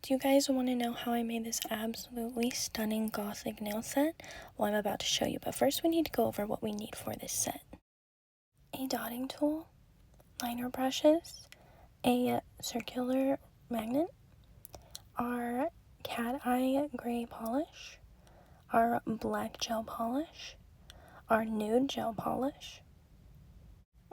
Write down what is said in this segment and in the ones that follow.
Do you guys want to know how I made this absolutely stunning Gothic nail set? Well, I'm about to show you, but first we need to go over what we need for this set. A dotting tool, liner brushes, a circular magnet, our cat eye gray polish, our black gel polish, our nude gel polish,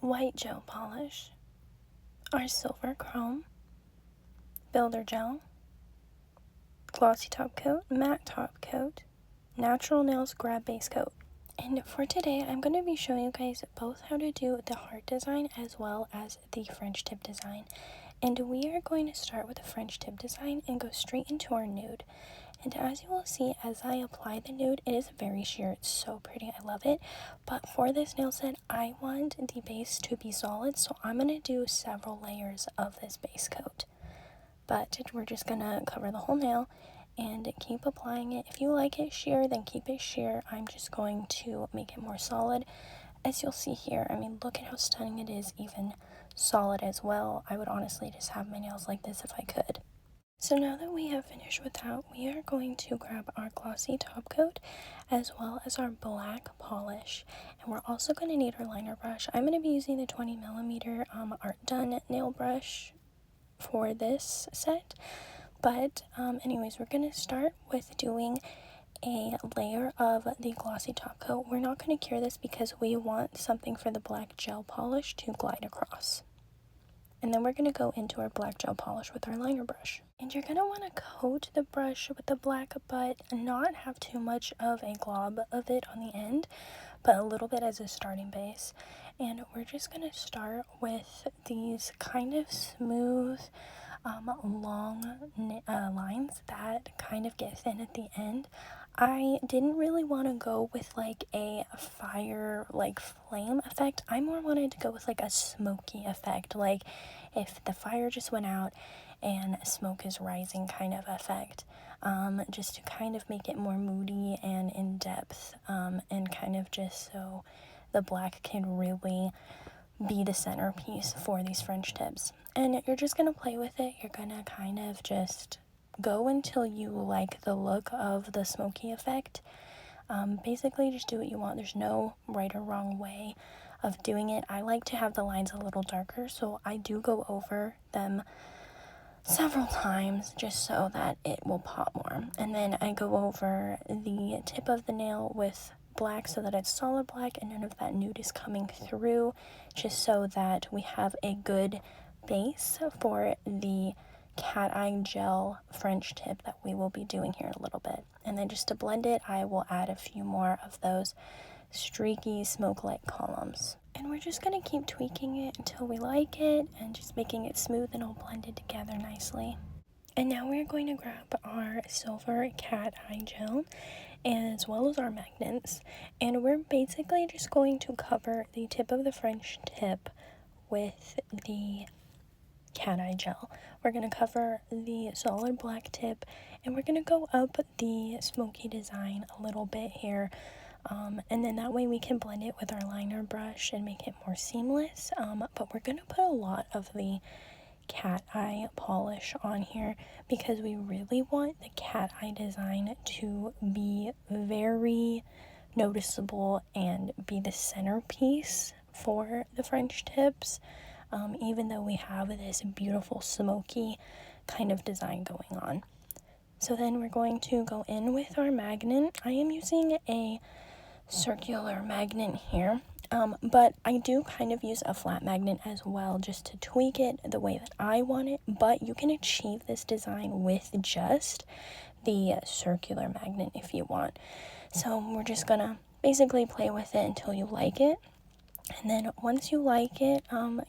white gel polish, our silver chrome, builder gel, glossy top coat, matte top coat, natural nails grab base coat. And for today, I'm going to be showing you guys both how to do the heart design as well as the French tip design. And we are going to start with the French tip design and go straight into our nude. And as you will see, as I apply the nude, it is very sheer. It's so pretty. I love it. But for this nail set, I want the base to be solid, so I'm going to do several layers of this base coat. But we're just going to cover the whole nail and keep applying it. If you like it sheer, then keep it sheer. I'm just going to make it more solid. As you'll see here, I mean, look at how stunning it is, even solid as well. I would honestly just have my nails like this if I could. So now that we have finished with that, we are going to grab our glossy top coat as well as our black polish. And we're also going to need our liner brush. I'm going to be using the 20mm Art Done nail brush for this set. But anyways, we're going to start with doing a layer of the glossy top coat. We're not going to cure this because we want something for the black gel polish to glide across. And then we're going to go into our black gel polish with our liner brush. And you're going to want to coat the brush with the black, but not have too much of a glob of it on the end, but a little bit as a starting base. And we're just going to start with these kind of smooth, long lines that kind of get thin at the end. I didn't really want to go with like a fire, like flame effect. I more wanted to go with like a smoky effect, like if the fire just went out and smoke is rising kind of effect, just to kind of make it more moody and in depth, and kind of just so the black can really be the centerpiece for these French tips. And you're just going to play with it. You're going to kind of just go until you like the look of the smoky effect. Basically just do what you want. There's no right or wrong way of doing it. I like to have the lines a little darker, so I do go over them several times just so that it will pop more. And then I go over the tip of the nail with black so that it's solid black and none of that nude is coming through, just so that we have a good base for the cat eye gel French tip that we will be doing here in a little bit. And then just to blend it, I will add a few more of those streaky smoke light columns. And we're just going to keep tweaking it until we like it and just making it smooth and all blended together nicely. And now we're going to grab our silver cat eye gel as well as our magnets, and we're basically just going to cover the tip of the French tip with the cat eye gel. We're going to cover the solid black tip and we're going to go up the smoky design a little bit here, and then that way we can blend it with our liner brush and make it more seamless. But we're going to put a lot of the cat eye polish on here because we really want the cat eye design to be very noticeable and be the centerpiece for the French tips, even though we have this beautiful smoky kind of design going on. So then we're going to go in with our magnet. I am using a circular magnet here, but I do kind of use a flat magnet as well just to tweak it the way that I want it. But you can achieve this design with just the circular magnet if you want. So we're just gonna basically play with it until you like it, and then once you like it,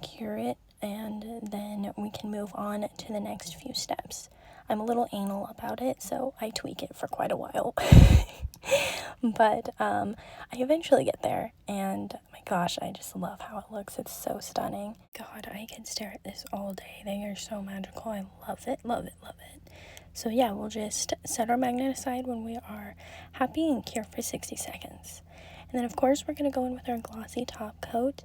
cure it, and then we can move on to the next few steps. I'm a little anal about it, so I tweak it for quite a while. But I eventually get there, and my gosh, I just love how it looks. It's so stunning. God, I can stare at this all day. They are so magical. I love it, love it, love it. So yeah, we'll just set our magnet aside when we are happy and cure for 60 seconds. And then of course we're going to go in with our glossy top coat,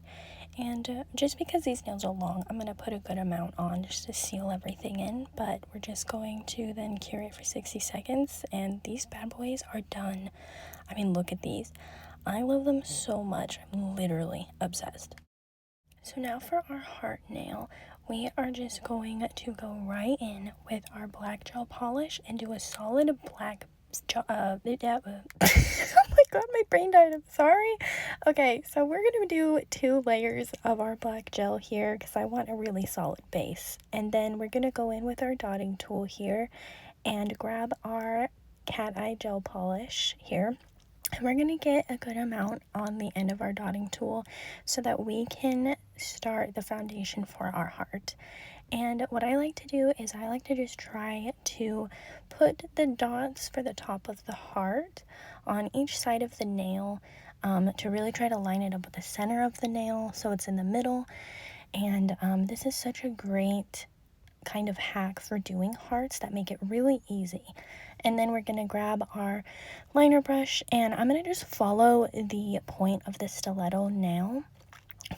And just because these nails are long, I'm going to put a good amount on just to seal everything in. But we're just going to then cure it for 60 seconds. And these bad boys are done. I mean, look at these. I love them so much. I'm literally obsessed. So now for our heart nail, we are just going to go right in with our black gel polish and do a solid black oh my god, my brain died, I'm sorry. Okay, so we're gonna do 2 layers of our black gel here because I want a really solid base. And then we're gonna go in with our dotting tool here and grab our cat eye gel polish here. And we're going to get a good amount on the end of our dotting tool so that we can start the foundation for our heart. And what I like to do is I like to just try to put the dots for the top of the heart on each side of the nail to really try to line it up with the center of the nail so it's in the middle. And this is such a great kind of hack for doing hearts that make it really easy. And then we're going to grab our liner brush and I'm going to just follow the point of the stiletto nail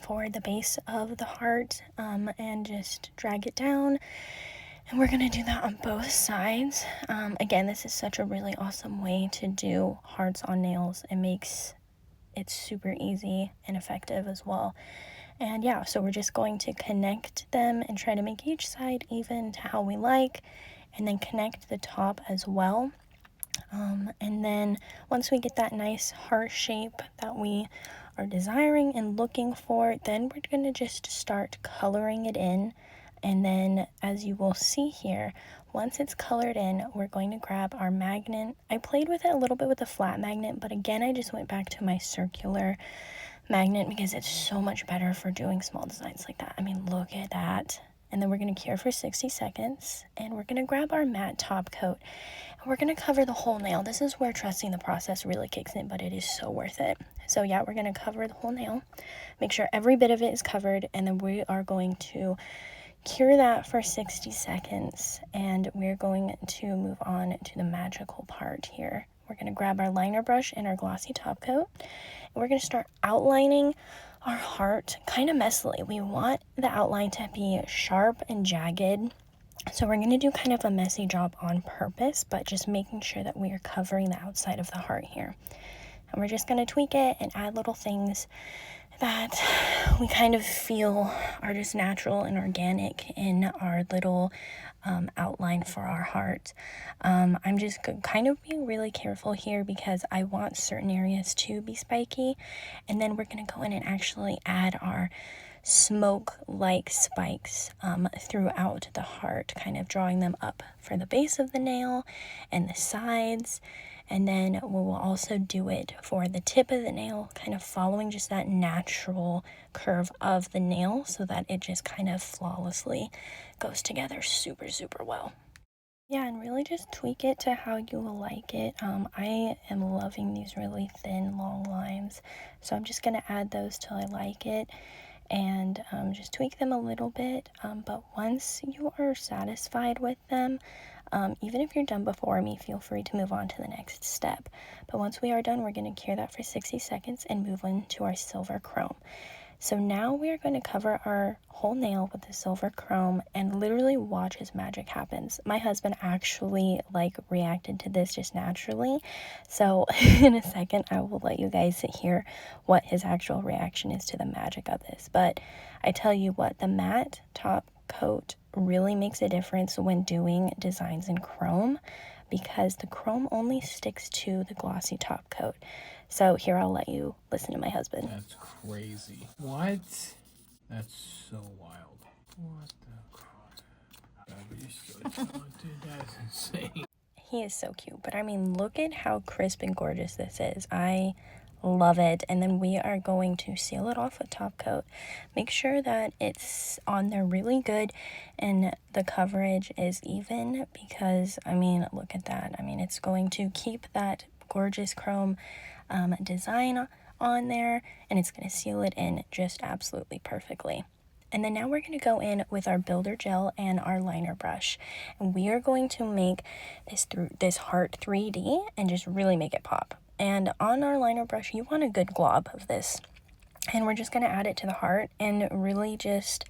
for the base of the heart and just drag it down. And we're going to do that on both sides. Again, this is such a really awesome way to do hearts on nails. It makes it super easy and effective as well. And yeah, so we're just going to connect them and try to make each side even to how we like, and then connect the top as well. And then once we get that nice heart shape that we are desiring and looking for, then we're going to just start coloring it in. And then as you will see here, once it's colored in, we're going to grab our magnet. I played with it a little bit with a flat magnet, but again, I just went back to my circular magnet because it's so much better for doing small designs like that. I mean, look at that. And then we're going to cure for 60 seconds and we're going to grab our matte top coat and we're going to cover the whole nail. This is where trusting the process really kicks in, but it is so worth it. So yeah, we're going to cover the whole nail, make sure every bit of it is covered, and then we are going to cure that for 60 seconds and we're going to move on to the magical part here. We're going to grab our liner brush and our glossy top coat and we're going to start outlining our heart kind of messily. We want the outline to be sharp and jagged. So we're going to do kind of a messy job on purpose, but just making sure that we are covering the outside of the heart here. And we're just going to tweak it and add little things that we kind of feel are just natural and organic in our little outline for our heart. I'm just kind of being really careful here because I want certain areas to be spiky, and then we're going to go in and actually add our smoke-like spikes throughout the heart, kind of drawing them up for the base of the nail and the sides. And then we will also do it for the tip of the nail, kind of following just that natural curve of the nail so that it just kind of flawlessly goes together super, super well. Yeah, and really just tweak it to how you will like it. I am loving these really thin, long lines, so I'm just going to add those till I like it and just tweak them a little bit. But once you are satisfied with them, even if you're done before me, feel free to move on to the next step. But once we are done, we're going to cure that for 60 seconds and move on to our silver chrome. So now we are going to cover our whole nail with the silver chrome and literally watch as magic happens. My husband actually reacted to this just naturally. So in a second, I will let you guys hear what his actual reaction is to the magic of this. But I tell you what, the matte top coat really makes a difference when doing designs in chrome because the chrome only sticks to the glossy top coat. So here, I'll let you listen to my husband. That's crazy. What? That's so wild. What the crap? God, you're so talented. That's insane. He is so cute, but I mean, look at how crisp and gorgeous this is. I love it. And then we are going to seal it off with top coat. Make sure that it's on there really good and the coverage is even because, I mean, look at that. I mean, it's going to keep that gorgeous chrome design on there, and it's going to seal it in just absolutely perfectly. And then now we're going to go in with our builder gel and our liner brush, and we are going to make this heart 3D and just really make it pop. And on our liner brush, you want a good glob of this And we're just going to add it to the heart and really just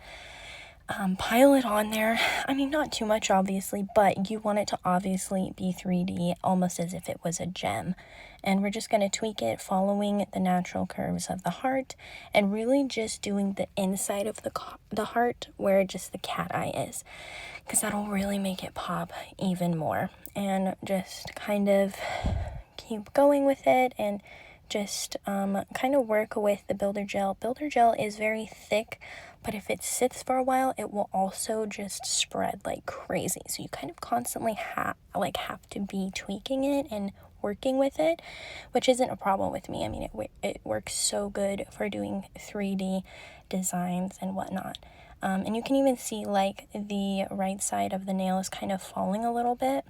pile it on there. I mean, not too much, obviously, but you want it to obviously be 3D, almost as if it was a gem. And we're just going to tweak it following the natural curves of the heart and really just doing the inside of the heart where just the cat eye is, because that'll really make it pop even more. And just kind of keep going with it and just kind of work with the builder gel. Builder gel is very thick, but if it sits for a while, it will also just spread like crazy. So you kind of constantly have to be tweaking it and working with it, which isn't a problem with me. I mean, it works so good for doing 3D designs and whatnot. And you can even see like the right side of the nail is kind of falling a little bit.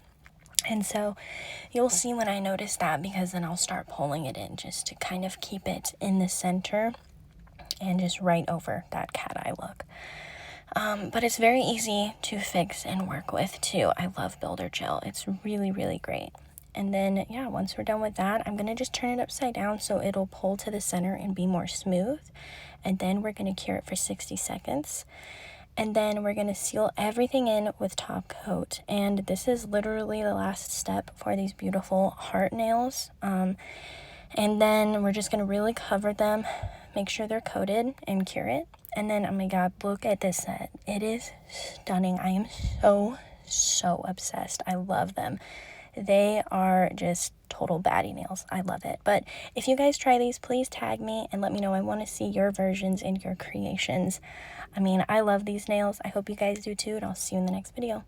And so you'll see when I notice that, because then I'll start pulling it in just to kind of keep it in the center and just right over that cat eye look. But it's very easy to fix and work with too. I love Builder Gel. It's really, really great. And then, yeah, once we're done with that, I'm going to just turn it upside down so it'll pull to the center and be more smooth. And then we're going to cure it for 60 seconds. And then we're going to seal everything in with top coat. And this is literally the last step for these beautiful heart nails. And then we're just going to really cover them, make sure they're coated, and cure it. And then, oh my god, look at this set. It is stunning. I am so obsessed. I love them. They are just total baddie nails. I love it. But if you guys try these, please tag me and let me know. I want to see your versions and your creations. I mean, I love these nails. I hope you guys do too, and I'll see you in the next video.